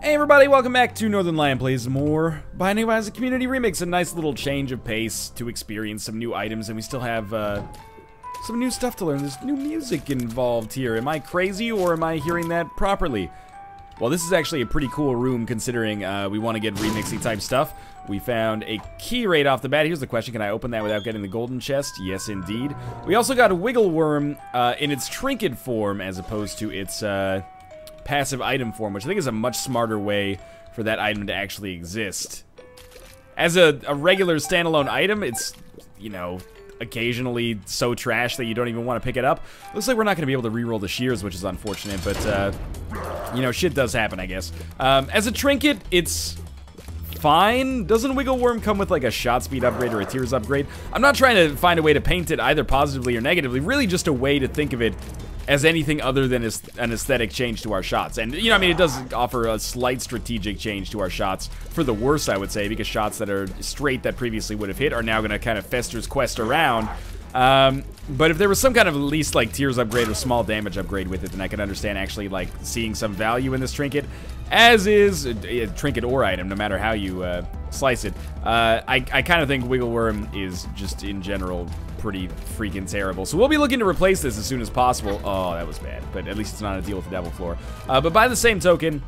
Hey everybody, welcome back to Northernlion Plays More. Binding by as a community remix, a nice little change of pace to experience some new items, and we still have some new stuff to learn. There's new music involved here. Am I crazy or am I hearing that properly? Well, this is actually a pretty cool room considering we want to get remixy type stuff. We found a key right off the bat. Here's the question, can I open that without getting the golden chest? Yes, indeed. We also got a wiggle worm in its trinket form as opposed to its passive item form, which I think is a much smarter way for that item to actually exist. As a regular standalone item, it's, you know, occasionally so trash that you don't even want to pick it up. Looks like we're not going to be able to reroll the shears, which is unfortunate, but, you know, shit does happen, I guess. As a trinket, it's fine. Doesn't Wiggle Worm come with, like, a shot speed upgrade or a tears upgrade? I'm not trying to find a way to paint it either positively or negatively, really just a way to think of it as anything other than an aesthetic change to our shots. And, you know, I mean, it does offer a slight strategic change to our shots, for the worse, I would say, because shots that are straight that previously would have hit are now going to kind of fester's quest around. But if there was some kind of at least, like, tears upgrade or small damage upgrade with it, then I could understand actually, like, seeing some value in this trinket, as is a trinket or item, no matter how you slice it. I kind of think Wiggle Worm is just, in general, pretty freaking terrible. So we'll be looking to replace this as soon as possible. Oh, that was bad. But at least it's not a deal with the devil floor. But by the same token,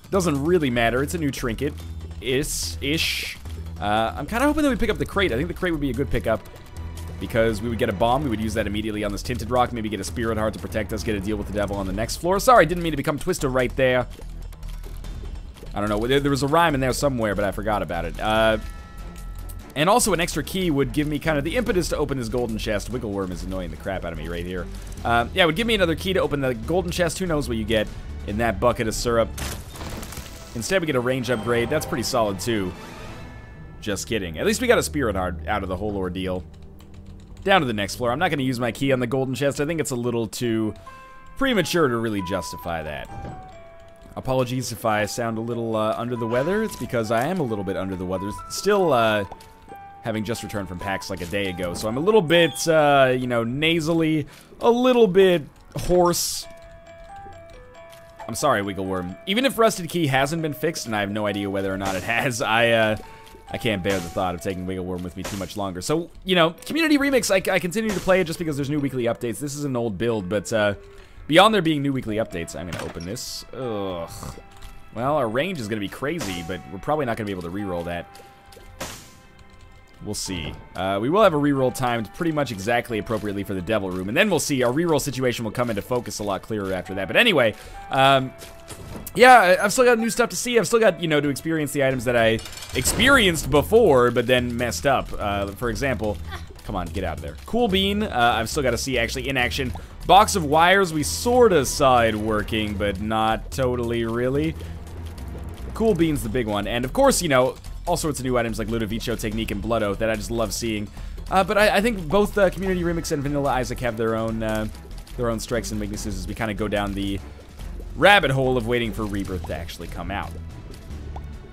doesn't really matter. It's a new trinket. Ish. I'm kind of hoping that we pick up the crate. I think the crate would be a good pickup because we would get a bomb. We would use that immediately on this tinted rock. Maybe get a spirit heart to protect us. Get a deal with the devil on the next floor. Sorry, didn't mean to become Twister right there. I don't know. There was a rhyme in there somewhere, but I forgot about it. And also an extra key would give me kind of the impetus to open this golden chest. Wiggle Worm is annoying the crap out of me right here. Yeah, it would give me another key to open the golden chest. Who knows what you get in that bucket of syrup. Instead, we get a range upgrade. That's pretty solid, too. Just kidding. At least we got a spirit heart out of the whole ordeal. Down to the next floor. I'm not going to use my key on the golden chest. I think it's a little too premature to really justify that. Apologies if I sound a little under the weather. It's because I am a little bit under the weather. Still, having just returned from PAX like a day ago, so I'm a little bit, you know, nasally, a little bit hoarse. I'm sorry, Wiggle Worm. Even if Rusted Key hasn't been fixed, and I have no idea whether or not it has, I can't bear the thought of taking Wiggle Worm with me too much longer. So, you know, Community Remix, I continue to play it just because there's new weekly updates. This is an old build, but, beyond there being new weekly updates, I'm gonna open this. Ugh. Well, our range is gonna be crazy, but we're probably not gonna be able to reroll that. We'll see. We will have a reroll timed pretty much exactly appropriately for the devil room, and then we'll see. Our reroll situation will come into focus a lot clearer after that. But anyway, yeah, I've still got new stuff to see. I've still got, you know, to experience the items that I experienced before, but then messed up. For example, come on, get out of there. Cool Bean, I've still got to see actually in action. Box of Wires, we sort of saw it working, but not totally really. Cool Bean's the big one, and of course, you know, all sorts of new items like Ludovico Technique and Blood Oath that I just love seeing. But I think both Community Remix and Vanilla Isaac have their own strengths and weaknesses as we kind of go down the rabbit hole of waiting for Rebirth to actually come out.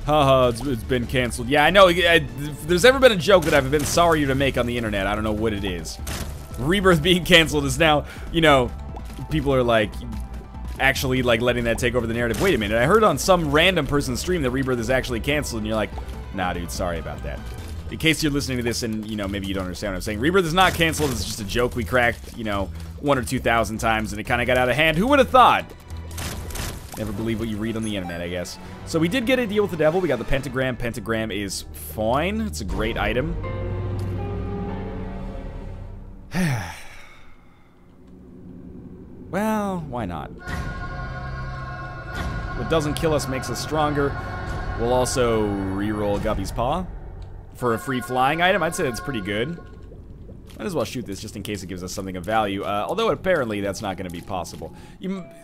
Haha, it's been canceled. Yeah, I know. If there's ever been a joke that I've been sorry to make on the internet, I don't know what it is. Rebirth being canceled is now, you know, people are like, actually, like, letting that take over the narrative. Wait a minute, I heard on some random person's stream that Rebirth is actually canceled, and you're like, nah, dude, sorry about that. In case you're listening to this and, you know, maybe you don't understand what I'm saying, Rebirth is not canceled. It's just a joke we cracked, you know, 1,000 or 2,000 times, and it kind of got out of hand. Who would have thought? Never believe what you read on the internet, I guess. So we did get a deal with the devil. We got the pentagram. Pentagram is fine. It's a great item. Well, why not? What doesn't kill us makes us stronger. We'll also reroll Guppy's Paw for a free flying item. I'd say that's pretty good. Might as well shoot this just in case it gives us something of value. Although apparently that's not going to be possible.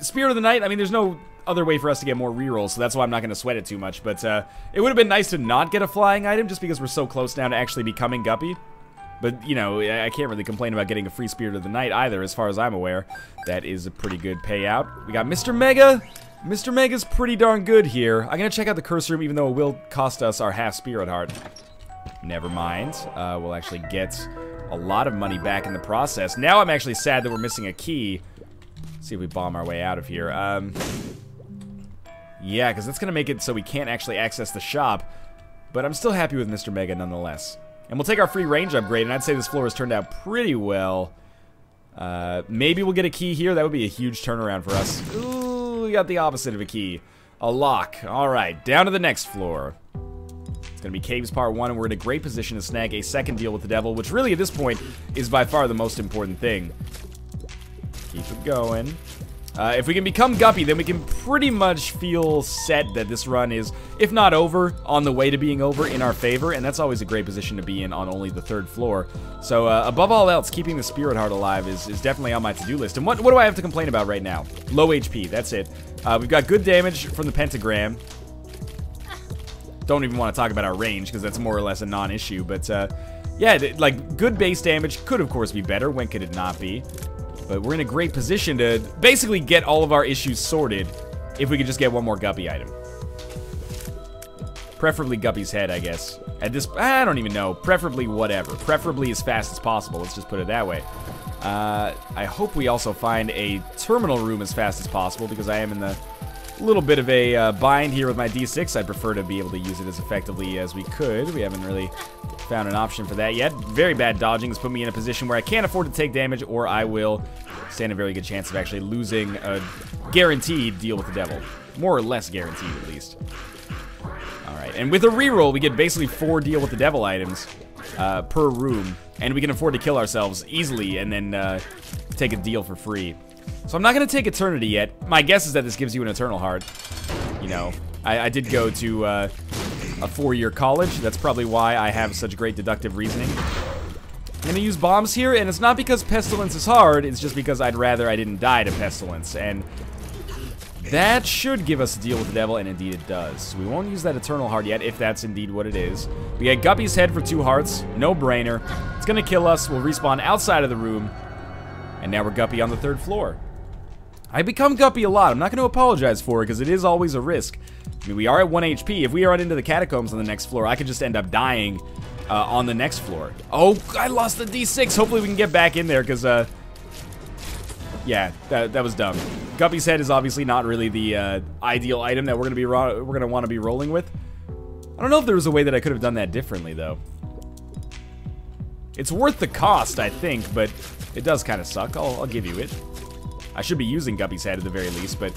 Spirit of the Night, I mean, there's no other way for us to get more rerolls, so that's why I'm not going to sweat it too much. But it would have been nice to not get a flying item just because we're so close now to actually becoming Guppy. But, you know, I can't really complain about getting a free Spirit of the Night either, as far as I'm aware. That is a pretty good payout. We got Mr. Mega. Mr. Mega's pretty darn good here. I'm going to check out the curse room, even though it will cost us our half Spirit Heart. Never mind. We'll actually get a lot of money back in the process. Now I'm actually sad that we're missing a key. Let's see if we bomb our way out of here. Yeah, because that's going to make it so we can't actually access the shop. But I'm still happy with Mr. Mega nonetheless. And we'll take our free range upgrade, and I'd say this floor has turned out pretty well. Maybe we'll get a key here. That would be a huge turnaround for us. Ooh, we got the opposite of a key. A lock. Alright, down to the next floor. It's going to be Caves Part 1, and we're in a great position to snag a second deal with the devil, which really, at this point, is by far the most important thing. Keep it going. If we can become Guppy, then we can pretty much feel set that this run is, if not over, on the way to being over in our favor, and that's always a great position to be in on only the 3rd floor. So, above all else, keeping the Spirit Heart alive is definitely on my to-do list. And what do I have to complain about right now? Low HP, that's it. We've got good damage from the Pentagram. Don't even want to talk about our range, because that's more or less a non-issue, but, yeah, like, good base damage could, of course, be better. When could it not be? But we're in a great position to basically get all of our issues sorted if we could just get one more Guppy item. Preferably Guppy's head, I guess. At this, I don't even know. Preferably whatever. Preferably as fast as possible. Let's just put it that way. I hope we also find a terminal room as fast as possible, because I am in the little bit of a bind here with my D6. I'd prefer to be able to use it as effectively as we could. We haven't really found an option for that yet. Very bad dodging has put me in a position where I can't afford to take damage, or I will stand a very good chance of actually losing a guaranteed deal with the devil. More or less guaranteed, at least. Alright, and with a reroll, we get basically 4 deal with the devil items per room, and we can afford to kill ourselves easily and then take a deal for free. So I'm not going to take Eternity yet. My guess is that this gives you an Eternal Heart. You know, I did go to a 4-year college. That's probably why I have such great deductive reasoning. I'm going to use bombs here, and it's not because Pestilence is hard. It's just because I'd rather I didn't die to Pestilence. And that should give us a deal with the devil, and indeed it does. So we won't use that Eternal Heart yet, if that's indeed what it is. We get Guppy's head for 2 hearts. No brainer. It's going to kill us. We'll respawn outside of the room. And now we're Guppy on the 3rd floor. I become Guppy a lot. I'm not going to apologize for it, because it is always a risk. I mean, we are at 1 HP. If we run into the catacombs on the next floor, I could just end up dying on the next floor. Oh, I lost the D6. Hopefully we can get back in there, because, yeah, that was dumb. Guppy's head is obviously not really the ideal item that we're gonna want to be rolling with. I don't know if there was a way that I could have done that differently, though. It's worth the cost, I think, but it does kind of suck. I'll give you it. I should be using Guppy's head at the very least, but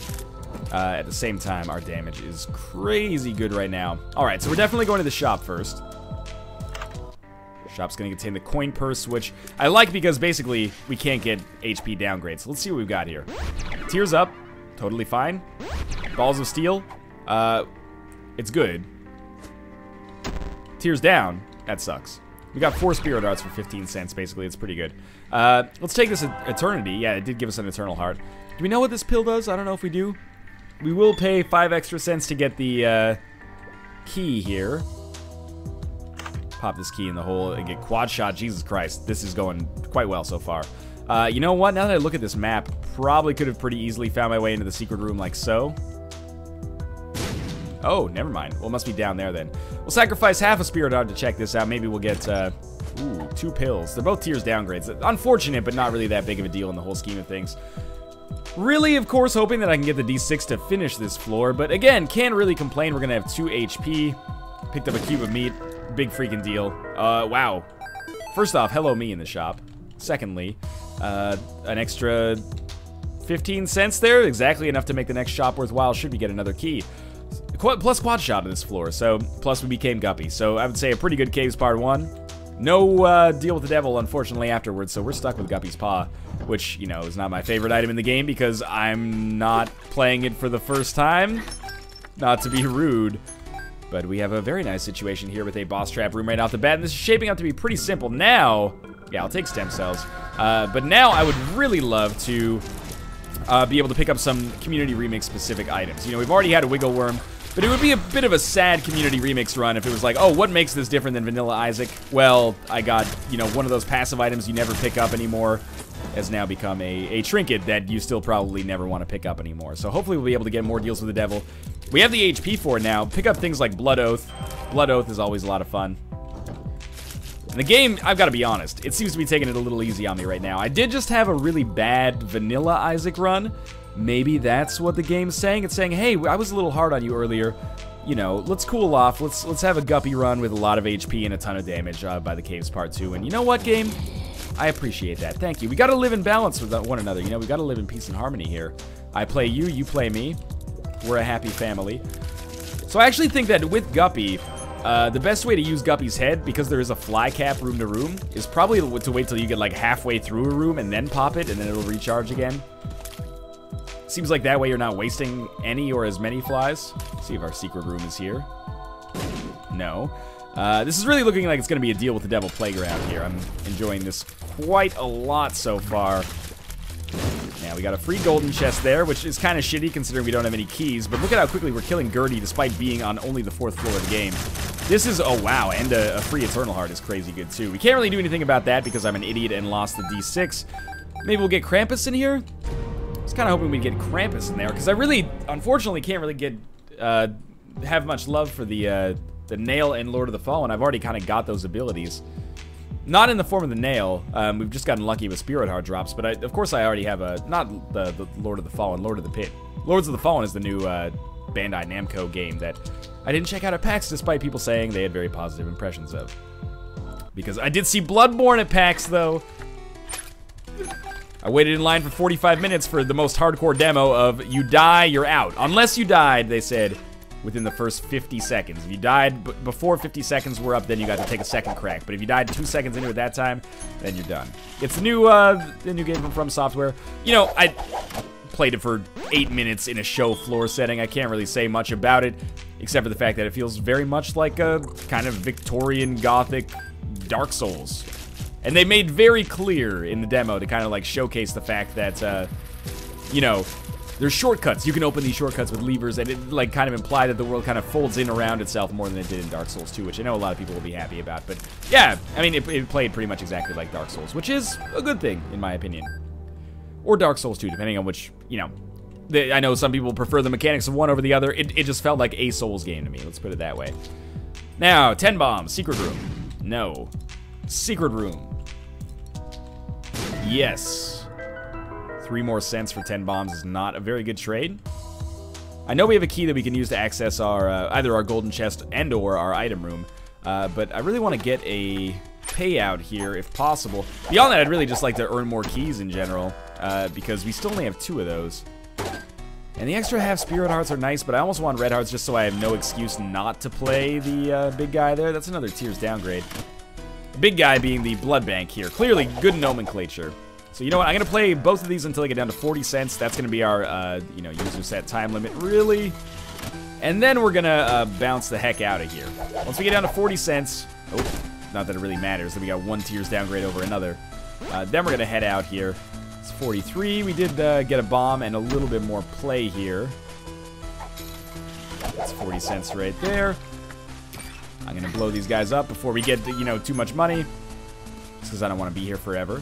at the same time, our damage is crazy good right now. Alright, so we're definitely going to the shop first. Shop's going to contain the coin purse, which I like because basically we can't get HP downgrades. So let's see what we've got here. Tears up, totally fine. Balls of steel, it's good. Tears down, that sucks. We got 4 Spirit Hearts for 15 cents, basically. It's pretty good. Let's take this Eternity. Yeah, it did give us an Eternal Heart. Do we know what this pill does? I don't know if we do. We will pay 5 extra cents to get the key here. Pop this key in the hole and get quad shot. Jesus Christ, this is going quite well so far. You know what? Now that I look at this map, probably could have pretty easily found my way into the secret room like so. Oh, never mind. Well, it must be down there then. We'll sacrifice half a Spirit Heart to check this out. Maybe we'll get, ooh, 2 pills. They're both Tears downgrades. Unfortunate, but not really that big of a deal in the whole scheme of things. Really, of course, hoping that I can get the D6 to finish this floor. But again, can't really complain. We're going to have 2 HP. Picked up a cube of meat. Big freaking deal. Wow. First off, hello me in the shop. Secondly, an extra 15 cents there. Exactly enough to make the next shop worthwhile should we get another key. Plus quad shot on this floor, so plus we became Guppy. So I would say a pretty good Caves Part 1. No deal with the devil, unfortunately, afterwards, so we're stuck with Guppy's Paw, which, you know, is not my favorite item in the game because I'm not playing it for the first time. Not to be rude, but we have a very nice situation here with a boss trap room right off the bat, and this is shaping up to be pretty simple. Now, yeah, I'll take stem cells, but now I would really love to be able to pick up some community remix specific items. You know, we've already had a Wiggle Worm, but it would be a bit of a sad community remix run if it was like, oh, what makes this different than Vanilla Isaac? Well, I got, you know, one of those passive items you never pick up anymore has now become a trinket that you still probably never want to pick up anymore. So hopefully we'll be able to get more deals with the devil. We have the HP for it now. Pick up things like Blood Oath. Blood Oath is always a lot of fun. In the game, I've got to be honest, it seems to be taking it a little easy on me right now. I did just have a really bad Vanilla Isaac run, Maybe that's what the game's saying. It's saying, hey, I was a little hard on you earlier. You know, let's cool off. Let's have a guppy run with a lot of HP and a ton of damage by the caves part 2. And you know what, game? I appreciate that. Thank you. We gotta live in balance with one another. You know, we gotta live in peace and harmony here. I play you, you play me. We're a happy family. So I actually think that with Guppy, the best way to use Guppy's head, because there is a fly cap room to room, is probably to wait till you get like halfway through a room and then pop it, and then it'll recharge again. Seems like that way you're not wasting any or as many flies. Let's see if our secret room is here. No. This is really looking like it's going to be a deal with the devil playground here. I'm enjoying this quite a lot so far. Now, we got a free golden chest there, which is kind of shitty considering we don't have any keys. But look at how quickly we're killing Gertie despite being on only the 4th floor of the game. This is, oh wow, and a free Eternal Heart is crazy good too. We can't really do anything about that because I'm an idiot and lost the D6. Maybe we'll get Krampus in here? I was kind of hoping we'd get Krampus in there, because I really, unfortunately, can't really get, have much love for the Nail and Lord of the Fallen. I've already kind of got those abilities. Not in the form of the Nail. We've just gotten lucky with Spirit Heart drops, but of course I already have not the Lord of the Fallen, Lord of the Pit. Lords of the Fallen is the new Bandai Namco game that I didn't check out at PAX, despite people saying they had very positive impressions of. Because I did see Bloodborne at PAX, though. I waited in line for 45 minutes for the most hardcore demo of you die, you're out. Unless you died, they said, within the first 50 seconds. If you died before 50 seconds were up, then you got to take a second crack. But if you died 2 seconds into it that time, then you're done. It's the new game from Software. You know, I played it for 8 minutes in a show floor setting. I can't really say much about it, except for the fact that it feels very much like a kind of Victorian Gothic Dark Souls. And they made very clear in the demo to kind of like showcase the fact that, you know, there's shortcuts. You can open these shortcuts with levers, and it like kind of imply that the world kind of folds in around itself more than it did in Dark Souls 2, which I know a lot of people will be happy about. But yeah, I mean, it played pretty much exactly like Dark Souls, which is a good thing, in my opinion. Or Dark Souls 2, depending on which, you know. I know some people prefer the mechanics of one over the other. It just felt like a Souls game to me, let's put it that way. Now, 10 bombs, secret room. No. Secret room. Yes. 3 more cents for 10 bombs is not a very good trade. I know we have a key that we can use to access our either our golden chest and or our item room, but I really want to get a payout here if possible. Beyond that, I'd really just like to earn more keys in general, because we still only have 2 of those. And the extra half Spirit Hearts are nice, but I almost want Red Hearts just so I have no excuse not to play the big guy there. That's another tiers downgrade. The big guy being the Blood Bank here. Clearly, good nomenclature. So you know what, I'm going to play both of these until I get down to 40 cents. That's going to be our, you know, user set time limit, really. And then we're going to bounce the heck out of here. Once we get down to 40 cents, oh, not that it really matters, that we got 1 tiers downgrade over another. Then we're going to head out here. It's 43. We did get a bomb and a little bit more play here. That's 40 cents right there. I'm going to blow these guys up before we get, you know, too much money. Just because I don't want to be here forever.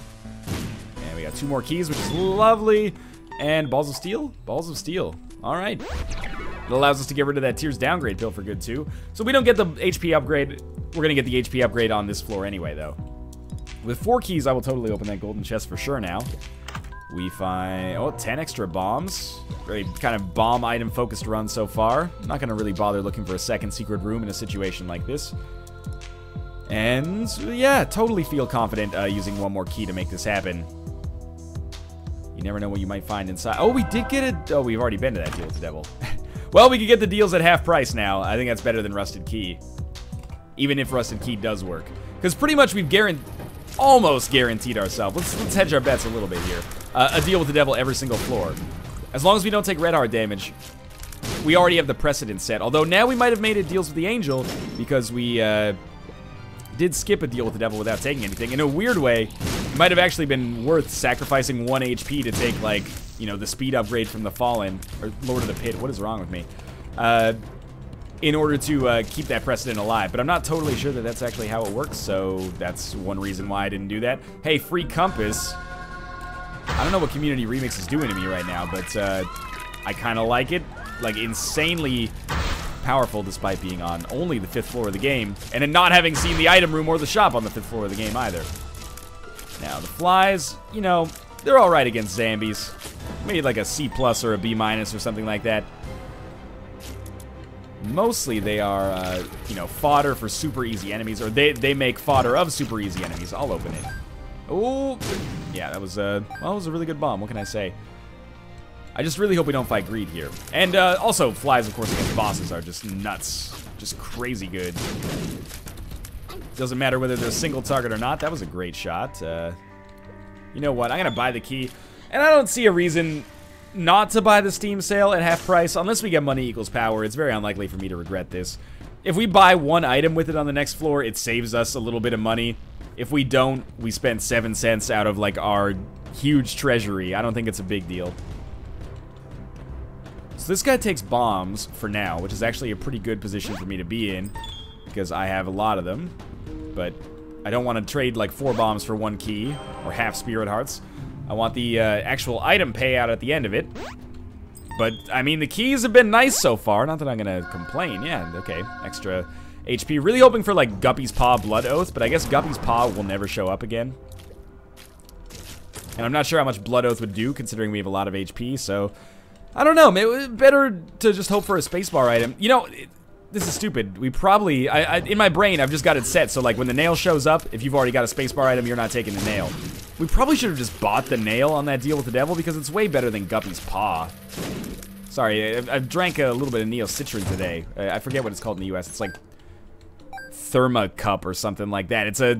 And we got 2 more keys, which is lovely. And balls of steel? Balls of steel. All right. It allows us to get rid of that tiers downgrade pill for good, too. So we don't get the HP upgrade. We're going to get the HP upgrade on this floor anyway, though. With 4 keys, I will totally open that golden chest for sure now. We find, oh, 10 extra bombs. Very kind of bomb item focused run so far. I'm not going to really bother looking for a second secret room in a situation like this. And yeah, totally feel confident using 1 more key to make this happen. You never know what you might find inside. Oh, we did get it. Oh, we've already been to that deal with the devil. Well, we can get the deals at half price now. I think that's better than Rusted Key. Even if Rusted Key does work. Because pretty much we've almost guaranteed ourselves. Let's hedge our bets a little bit here. A deal with the devil every single floor. As long as we don't take red heart damage, we already have the precedent set. Although now we might have made it deals with the angel because we did skip a deal with the devil without taking anything. In a weird way, it might have actually been worth sacrificing 1 HP to take, like, you know, the speed upgrade from the Fallen, or Lord of the Pit. What is wrong with me? In order to keep that precedent alive. But I'm not totally sure that that's actually how it works, so that's one reason why I didn't do that. Hey, free compass. I don't know what Community Remix is doing to me right now, but I kind of like it. Like, insanely powerful despite being on only the 5th floor of the game, and in not having seen the item room or the shop on the 5th floor of the game either. Now, the flies, you know, they're alright against zombies. maybe like a C+ or a B- or something like that. Mostly they are, you know, fodder for super easy enemies, or they make fodder of super easy enemies. I'll open it. Oh, yeah, that was, well, it was a really good bomb. What can I say? I just really hope we don't fight greed here. And, also, flies, of course, against bosses are just nuts. Just crazy good. Doesn't matter whether they're a single target or not. That was a great shot. You know what? I'm gonna buy the key. And I don't see a reason not to buy the Steam sale at half price. Unless we get money equals power, it's very unlikely for me to regret this. If we buy one item with it on the next floor, it saves us a little bit of money. If we don't, we spend 7 cents out of, like, our huge treasury. I don't think it's a big deal. So this guy takes bombs for now, which is actually a pretty good position for me to be in, because I have a lot of them. But I don't want to trade, like, 4 bombs for 1 key, or half spirit hearts. I want the actual item payout at the end of it. But, I mean, the keys have been nice so far. Not that I'm going to complain. Yeah, okay. Extra HP. Really hoping for, like, Guppy's Paw Blood Oath, but I guess Guppy's Paw will never show up again. And I'm not sure how much Blood Oath would do, considering we have a lot of HP, so... I don't know. Maybe better to just hope for a spacebar item. You know, this is stupid. We probably... in my brain, I've just got it set, so, like, when the nail shows up, if you've already got a spacebar item, you're not taking the nail. We probably should have just bought the nail on that deal with the devil, because it's way better than Guppy's Paw. Sorry, I've drank a little bit of Neocitrin today. I forget what it's called in the US. It's like Therma Cup or something like that. It's a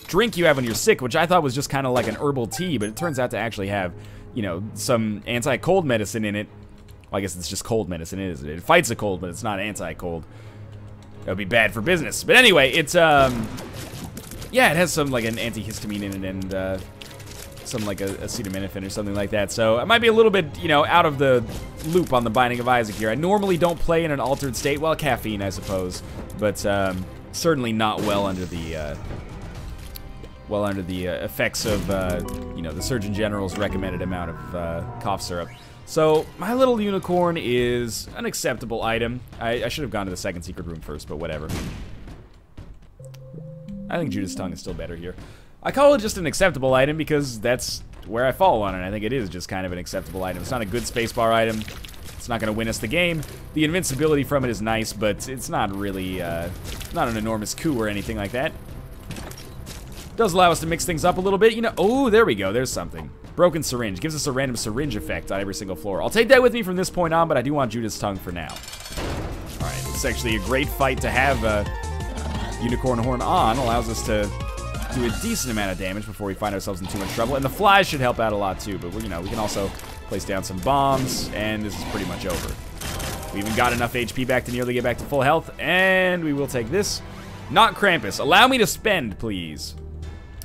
drink you have when you're sick, which I thought was just kind of like an herbal tea, but it turns out to actually have, you know, some anti-cold medicine in it. Well, I guess it's just cold medicine, isn't it? It fights a cold, but it's not anti-cold. That would be bad for business. But anyway, it's, yeah, it has some, like, an antihistamine in it and, some, like, acetaminophen or something like that. So I might be a little bit, you know, out of the loop on the Binding of Isaac here. I normally don't play in an altered state. Well, caffeine, I suppose. But, certainly not well under the effects of, you know, the Surgeon General's recommended amount of cough syrup. So, my little unicorn is an acceptable item. I should have gone to the second secret room first, but whatever. I think Judas' tongue is still better here. I call it just an acceptable item because that's where I fall on it. I think it is just kind of an acceptable item. It's not a good spacebar item. It's not going to win us the game. The invincibility from it is nice, but it's not really, not an enormous coup or anything like that. It does allow us to mix things up a little bit. You know, oh, there we go. There's something. Broken syringe. Gives us a random syringe effect on every single floor. I'll take that with me from this point on, but I do want Judas' tongue for now. Alright, it's actually a great fight to have Unicorn Horn on. Allows us to do a decent amount of damage before we find ourselves in too much trouble. And the flies should help out a lot too, but, you know, we can also place down some bombs, and this is pretty much over. We even got enough HP back to nearly get back to full health, and we will take this. Not Krampus. Allow me to spend, please.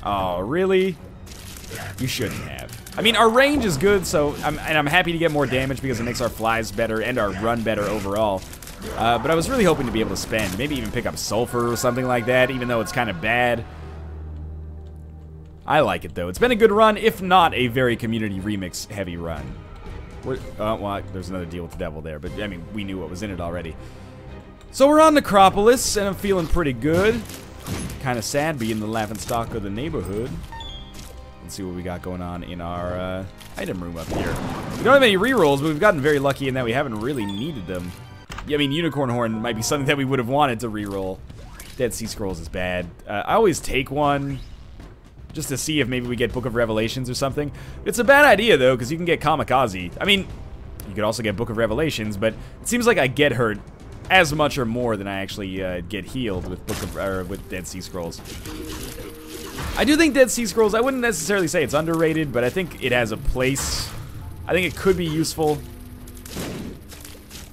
Oh, really? You shouldn't have. I mean, our range is good, so I'm happy to get more damage because it makes our flies better and our run better overall. But I was really hoping to be able to spend, maybe even pick up sulfur or something like that, even though it's kind of bad. I like it, though. It's been a good run, if not a very community remix heavy run. Well, there's another deal with the devil there, but, I mean, we knew what was in it already. So we're on Necropolis, and I'm feeling pretty good. Kind of sad being the laughingstock of the neighborhood. Let's see what we got going on in our item room up here. We don't have any rerolls, but we've gotten very lucky in that we haven't really needed them. Yeah, I mean, Unicorn Horn might be something that we would have wanted to reroll. Dead Sea Scrolls is bad. I always take one just to see if maybe we get Book of Revelations or something. It's a bad idea, though, because you can get Kamikaze. I mean, you could also get Book of Revelations, but it seems like I get hurt as much or more than I actually get healed with with Dead Sea Scrolls. I do think Dead Sea Scrolls, I wouldn't necessarily say it's underrated, but I think it has a place. I think it could be useful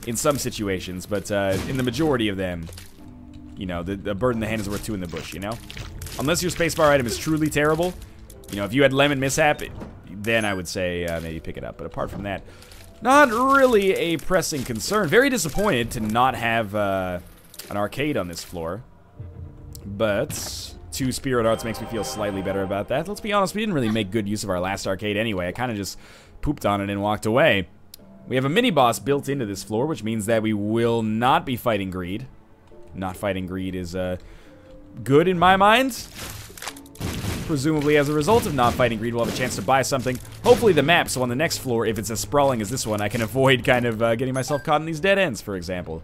in some situations, but in the majority of them, you know, the bird in the hand is worth 2 in the bush, you know? Unless your spacebar item is truly terrible, you know, if you had Lemon Mishap, then I would say maybe pick it up. But apart from that, not really a pressing concern. Very disappointed to not have an arcade on this floor. But 2 Spirit Hearts makes me feel slightly better about that. Let's be honest, we didn't really make good use of our last arcade anyway. I kind of just pooped on it and walked away. We have a mini-boss built into this floor, which means that we will not be fighting greed. Not fighting greed is good in my mind. Presumably, as a result of not fighting greed, we'll have a chance to buy something. Hopefully the map, so on the next floor, if it's as sprawling as this one, I can avoid kind of getting myself caught in these dead ends, for example.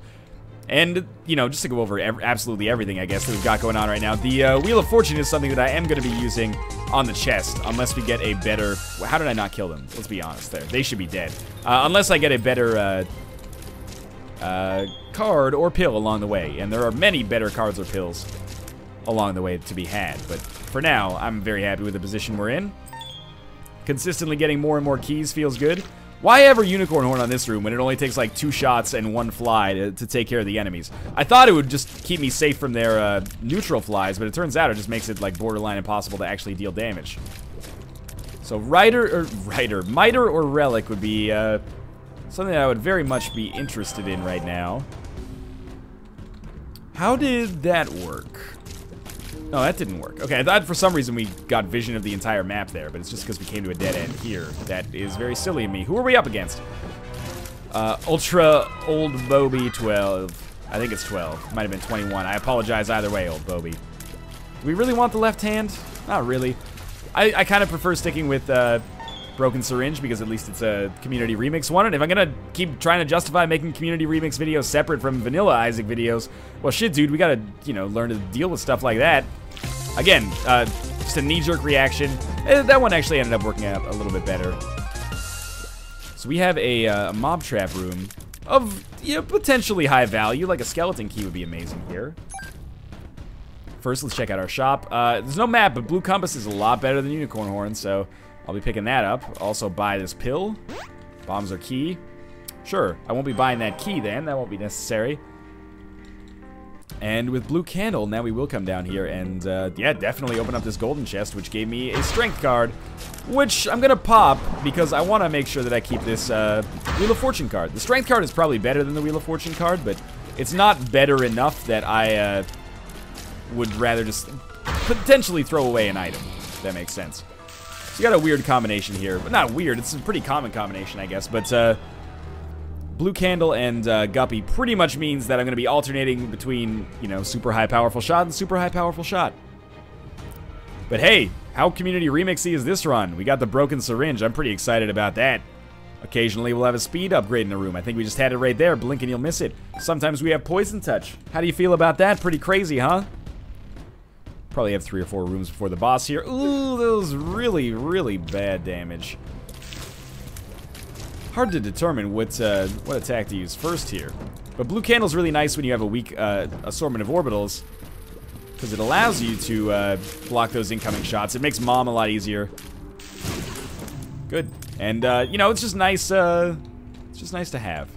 And, you know, just to go over absolutely everything, I guess, that we've got going on right now. The Wheel of Fortune is something that I am going to be using on the chest, unless we get a better... Well, how did I not kill them? Let's be honest there. They should be dead. Unless I get a better card or pill along the way. And there are many better cards or pills along the way to be had. But for now, I'm very happy with the position we're in. Consistently getting more and more keys feels good. Why ever Unicorn Horn on this room when it only takes like 2 shots and 1 fly to take care of the enemies? I thought it would just keep me safe from their neutral flies, but it turns out it just makes it like borderline impossible to actually deal damage. So Miter or Relic would be something that I would very much be interested in right now. How did that work? No, that didn't work. Okay, I thought for some reason we got vision of the entire map there, but it's just because we came to a dead end here. That is very silly of me. Who are we up against? Ultra Old Bobby 12. I think it's 12. Might have been 21. I apologize either way, Old Bobby. Do we really want the left hand? Not really. I kind of prefer sticking with Broken Syringe because at least it's a community remix one. And if I'm going to keep trying to justify making community remix videos separate from vanilla Isaac videos, well, shit, dude, we got to, you know, learn to deal with stuff like that. Again, just a knee-jerk reaction. That one actually ended up working out a little bit better. So we have a mob trap room of, you know, potentially high value. Like a skeleton key would be amazing here. First, let's check out our shop. There's no map, but Blue Compass is a lot better than Unicorn Horn, so I'll be picking that up. Also buy this pill. Bombs are key. Sure, I won't be buying that key then. That won't be necessary. And with Blue Candle, now we will come down here and, yeah, definitely open up this golden chest, which gave me a strength card, which I'm gonna pop because I want to make sure that I keep this Wheel of Fortune card. The strength card is probably better than the Wheel of Fortune card, but it's not better enough that I would rather just potentially throw away an item, if that makes sense. So you got a weird combination here, but not weird, it's a pretty common combination, I guess, but Blue Candle and Guppy pretty much means that I'm going to be alternating between, you know, super high powerful shot and super high powerful shot. But hey, how community remixy is this run? We got the Broken Syringe. I'm pretty excited about that. Occasionally we'll have a speed upgrade in a room. I think we just had it right there. Blink and you'll miss it. Sometimes we have Poison Touch. How do you feel about that? Pretty crazy, huh? Probably have 3 or 4 rooms before the boss here. Ooh, that was really, really bad damage. Hard to determine what attack to use first here. But Blue Candle's really nice when you have a weak assortment of orbitals, because it allows you to block those incoming shots. It makes Mom a lot easier. Good. And, you know, it's just nice to have.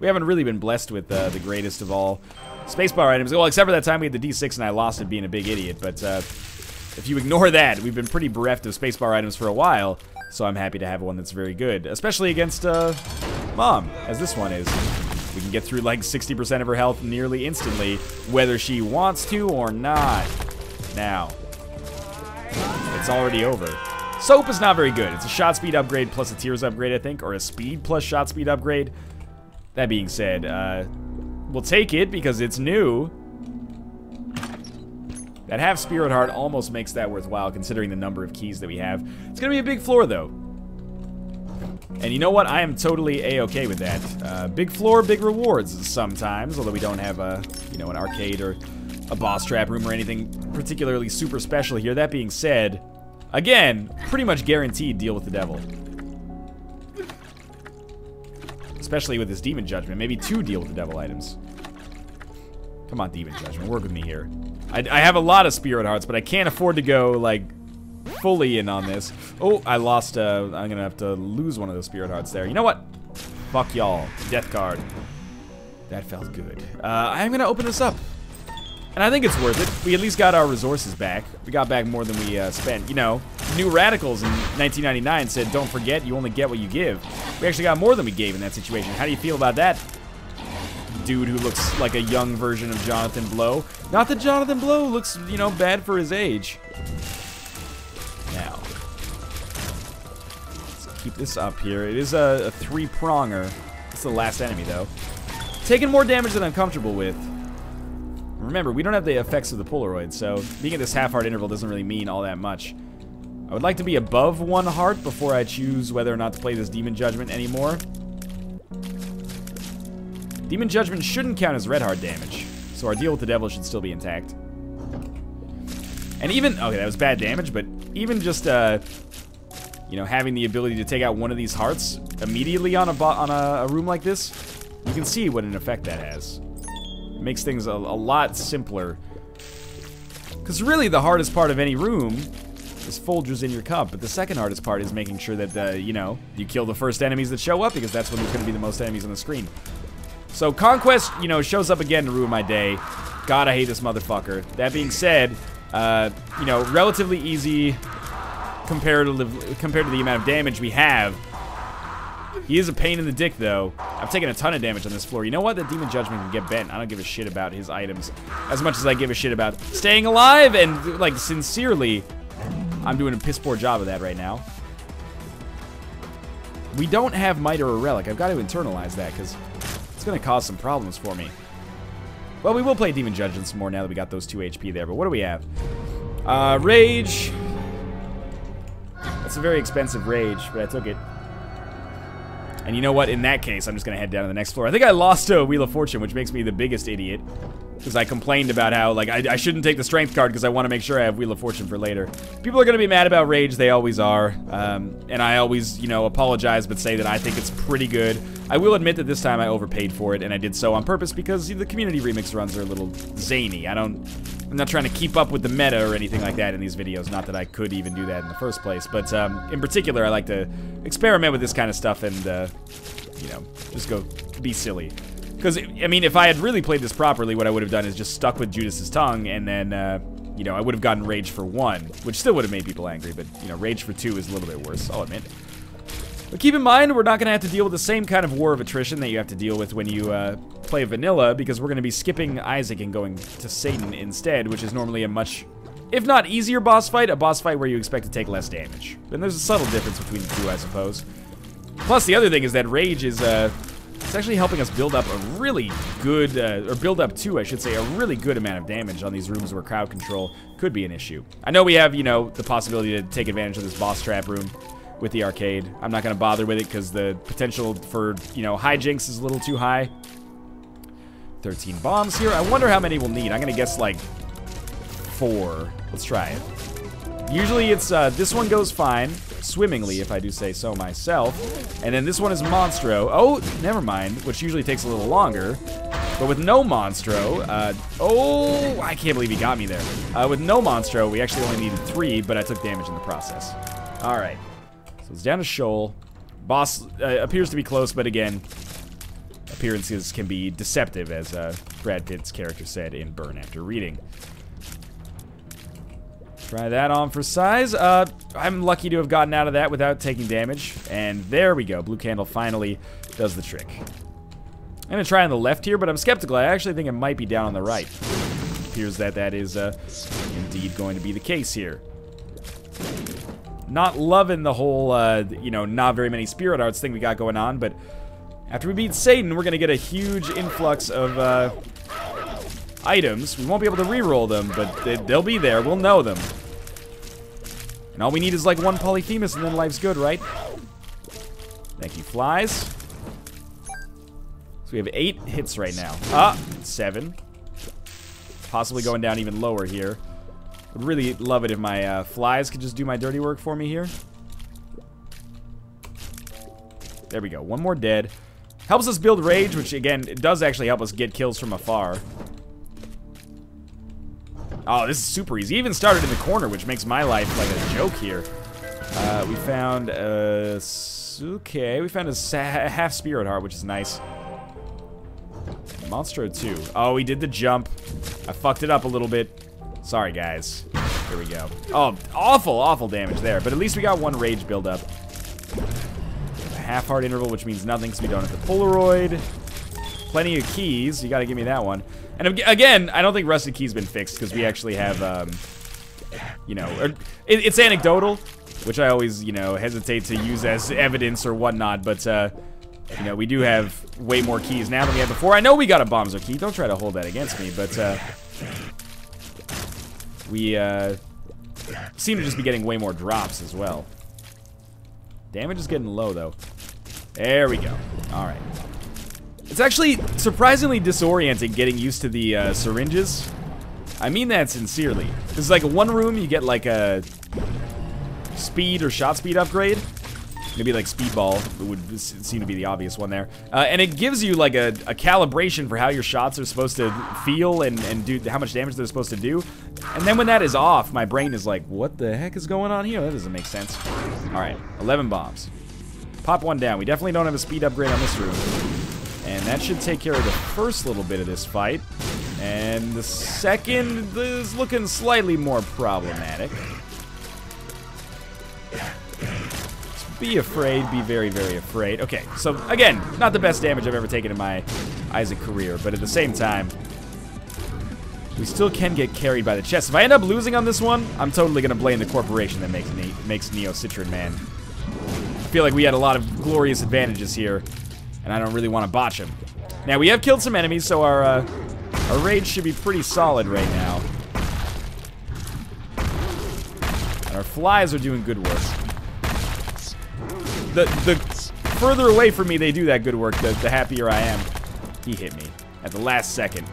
We haven't really been blessed with the greatest of all spacebar items. Well, except for that time we had the D6 and I lost it being a big idiot. But if you ignore that, we've been pretty bereft of spacebar items for a while. So I'm happy to have one that's very good, especially against Mom, as this one is. We can get through like 60% of her health nearly instantly, whether she wants to or not. Now, it's already over. Soap is not very good. It's a shot speed upgrade plus a tears upgrade, I think, or a speed plus shot speed upgrade. That being said, we'll take it because it's new. That half Spirit Heart almost makes that worthwhile considering the number of keys that we have. It's going to be a big floor, though. And you know what? I am totally A-okay with that. Big floor, big rewards sometimes, although we don't have a, you know, an arcade or a boss trap room or anything particularly super special here. That being said, again, pretty much guaranteed deal with the devil. Especially with this Demon Judgment. Maybe 2 deal with the devil items. Come on, Demon Judgment. Work with me here. I have a lot of Spirit Hearts, but I can't afford to go, like, fully in on this. Oh, I lost, I'm gonna have to lose one of those Spirit Hearts there. You know what? Fuck y'all. Death card. That felt good. I'm gonna open this up. And I think it's worth it. We at least got our resources back. We got back more than we spent. You know, New Radicals in 1999 said, don't forget, you only get what you give. We actually got more than we gave in that situation. How do you feel about that? Dude who looks like a young version of Jonathan Blow. Not that Jonathan Blow looks, you know, bad for his age. Now, let's keep this up here. It is a 3-pronger. It's the last enemy, though. Taking more damage than I'm comfortable with. Remember, we don't have the effects of the Polaroid, so being at this half-heart interval doesn't really mean all that much. I would like to be above 1 heart before I choose whether or not to play this Demon Judgment anymore. Demon Judgment shouldn't count as red heart damage, so our deal with the devil should still be intact. And even, okay, that was bad damage, but even just, you know, having the ability to take out one of these hearts immediately on a room like this, you can see what an effect that has. It makes things a lot simpler. Because really the hardest part of any room is Folgers in your cup, but the second hardest part is making sure that, you know, you kill the first enemies that show up, because that's when there's going to be the most enemies on the screen. So Conquest, you know, shows up again to ruin my day. God, I hate this motherfucker. That being said, you know, relatively easy compared to the amount of damage we have. He is a pain in the dick, though. I've taken a ton of damage on this floor. You know what? The Demon Judgment can get bent. I don't give a shit about his items as much as I give a shit about staying alive, and, like, sincerely, I'm doing a piss poor job of that right now. We don't have Might or a Relic. I've got to internalize that, because it's going to cause some problems for me. Well, we will play Demon Judgment some more now that we got those 2 HP there, but what do we have? Rage. That's a very expensive Rage, but I took it. And you know what? In that case, I'm just going to head down to the next floor. I think I lost a Wheel of Fortune, which makes me the biggest idiot. Because I complained about how, like, I shouldn't take the Strength card because I want to make sure I have Wheel of Fortune for later. People are going to be mad about Rage. They always are. And I always, you know, apologize but say that I think it's pretty good. I will admit that this time I overpaid for it, and I did so on purpose because the community remix runs are a little zany. I'm not trying to keep up with the meta or anything like that in these videos. Not that I could even do that in the first place. But in particular, I like to experiment with this kind of stuff and, you know, just go be silly. Because, I mean, if I had really played this properly, what I would have done is just stuck with Judas's tongue, and then, you know, I would have gotten Rage for 1, which still would have made people angry, but, you know, Rage for 2 is a little bit worse, I'll admit. But keep in mind, we're not going to have to deal with the same kind of war of attrition that you have to deal with when you play vanilla, because we're going to be skipping Isaac and going to Satan instead, which is normally a much, if not easier boss fight, a boss fight where you expect to take less damage. And there's a subtle difference between the two, I suppose. Plus, the other thing is that Rage is, it's actually helping us build up a really good, or build up to, I should say, a really good amount of damage on these rooms where crowd control could be an issue. I know we have, you know, the possibility to take advantage of this boss trap room with the arcade. I'm not going to bother with it because the potential for, you know, hijinks is a little too high. 13 bombs here. I wonder how many we'll need. I'm going to guess, like, 4. Let's try it. Usually it's, this one goes fine, swimmingly, if I do say so myself. And then this one is Monstro. Oh, never mind, which usually takes a little longer. But with no Monstro, oh, I can't believe he got me there. With no Monstro, we actually only needed 3, but I took damage in the process. All right. So it's down to Shoal. Boss appears to be close, but again, appearances can be deceptive, as Brad Pitt's character said in Burn After Reading. Try that on for size. I'm lucky to have gotten out of that without taking damage. And there we go. Blue Candle finally does the trick. I'm going to try on the left here, but I'm skeptical. I actually think it might be down on the right. It appears that that is indeed going to be the case here. Not loving the whole, you know, not very many Spirit Arts thing we got going on, but after we beat Satan, we're going to get a huge influx of items. We won't be able to reroll them, but they'll be there. We'll know them. And all we need is like 1 Polyphemus, and then life's good, right? Thank you, flies. So we have 8 hits right now. 7. Possibly going down even lower here. Would really love it if my flies could just do my dirty work for me here. There we go. 1 more dead. Helps us build Rage, which, again, it does actually help us get kills from afar. Oh, this is super easy. Even started in the corner, which makes my life like a joke here. We found okay, we found a half Spirit Heart, which is nice. Monstro 2. Oh, he did the jump. I fucked it up a little bit. Sorry, guys. Here we go. Oh, awful, awful damage there. But at least we got 1 Rage buildup. A half-heart interval, which means nothing because we don't have the Polaroid. Plenty of keys. You got to give me that one. And again, I don't think Rusted Key's been fixed because we actually have, you know, it's anecdotal, which I always, you know, hesitate to use as evidence or whatnot. But You know, we do have way more keys now than we had before. I know we got a bombs key. Don't try to hold that against me, but we seem to just be getting way more drops as well. Damage is getting low, though. There we go. All right. It's actually surprisingly disorienting getting used to the syringes. I mean that sincerely. This is like one room, you get like a speed or shot speed upgrade. Maybe like speedball would seem to be the obvious one there. And it gives you like a calibration for how your shots are supposed to feel and do how much damage they're supposed to do. And then when that is off, my brain is like, what the heck is going on here? That doesn't make sense. All right, 11 bombs. Pop one down. We definitely don't have a speed upgrade on this room. And that should take care of the first little bit of this fight. And the second is looking slightly more problematic. Be afraid, be very, very afraid. Okay, so again, not the best damage I've ever taken in my Isaac career, but at the same time, we still can get carried by the chest. If I end up losing on this one, I'm totally gonna blame the corporation that makes Neo Citron Man. I feel like we had a lot of glorious advantages here, and I don't really want to botch them. Now, we have killed some enemies, so our rage should be pretty solid right now. And our flies are doing good work. The further away from me they do that good work, the happier I am. He hit me at the last second.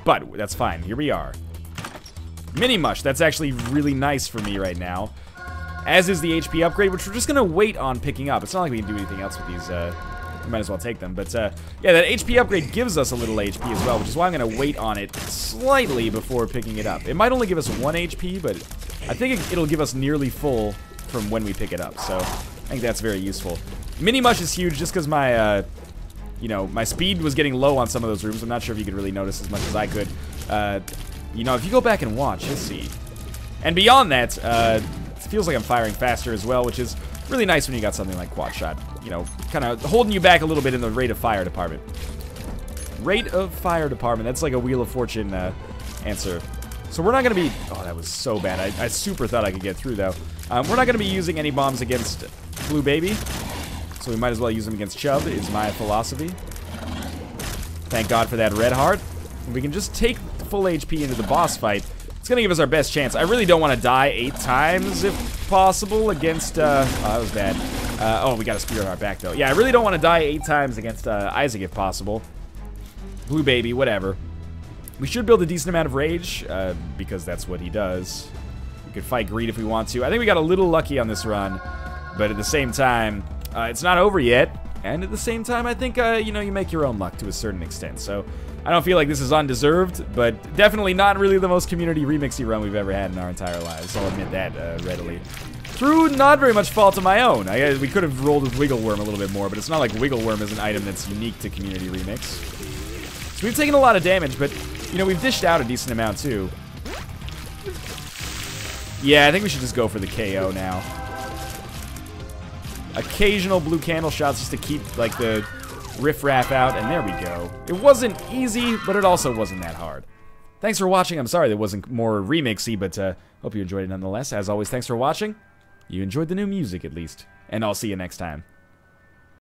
But that's fine. Here we are. Mini Mush. That's actually really nice for me right now. As is the HP upgrade, which we're just going to wait on picking up. It's not like we can do anything else with these. We might as well take them. But yeah, that HP upgrade gives us a little HP as well, which is why I'm going to wait on it slightly before picking it up. It might only give us 1 HP, but I think it'll give us nearly full from when we pick it up. So I think that's very useful. Mini Mush is huge just because my, you know, my speed was getting low on some of those rooms. I'm not sure if you could really notice as much as I could. You know, if you go back and watch, you'll see. And beyond that, it feels like I'm firing faster as well, which is really nice when you got something like Quad Shot. You know, kind of holding you back a little bit in the rate of fire department. Rate of fire department. That's like a Wheel of Fortune answer. So we're not going to be... Oh, that was so bad. I super thought I could get through, though. We're not going to be using any bombs against Blue Baby. So we might as well use them against Chub, is my philosophy. Thank God for that red heart. We can just take full HP into the boss fight. It's going to give us our best chance. I really don't want to die 8 times, if possible, against... oh, that was bad. Oh, we got a spear on our back, though. Yeah, I really don't want to die 8 times against Isaac, if possible. Blue Baby, whatever. We should build a decent amount of rage, because that's what he does. We could fight greed if we want to. I think we got a little lucky on this run, but at the same time, it's not over yet. And at the same time, I think, you know, you make your own luck to a certain extent. So I don't feel like this is undeserved, but definitely not really the most community remixy run we've ever had in our entire lives. I'll admit that readily. Through not very much fault of my own. We could have rolled with Wiggle Worm a little bit more, but it's not like Wiggle Worm is an item that's unique to Community Remix. So we've taken a lot of damage, but, you know, we've dished out a decent amount, too. Yeah, I think we should just go for the KO now. Occasional blue candle shots just to keep, like, the riff-raff out, and there we go. It wasn't easy, but it also wasn't that hard. Thanks for watching. I'm sorry there wasn't more remixy, but hope you enjoyed it nonetheless. As always, thanks for watching. You enjoyed the new music, at least. And I'll see you next time.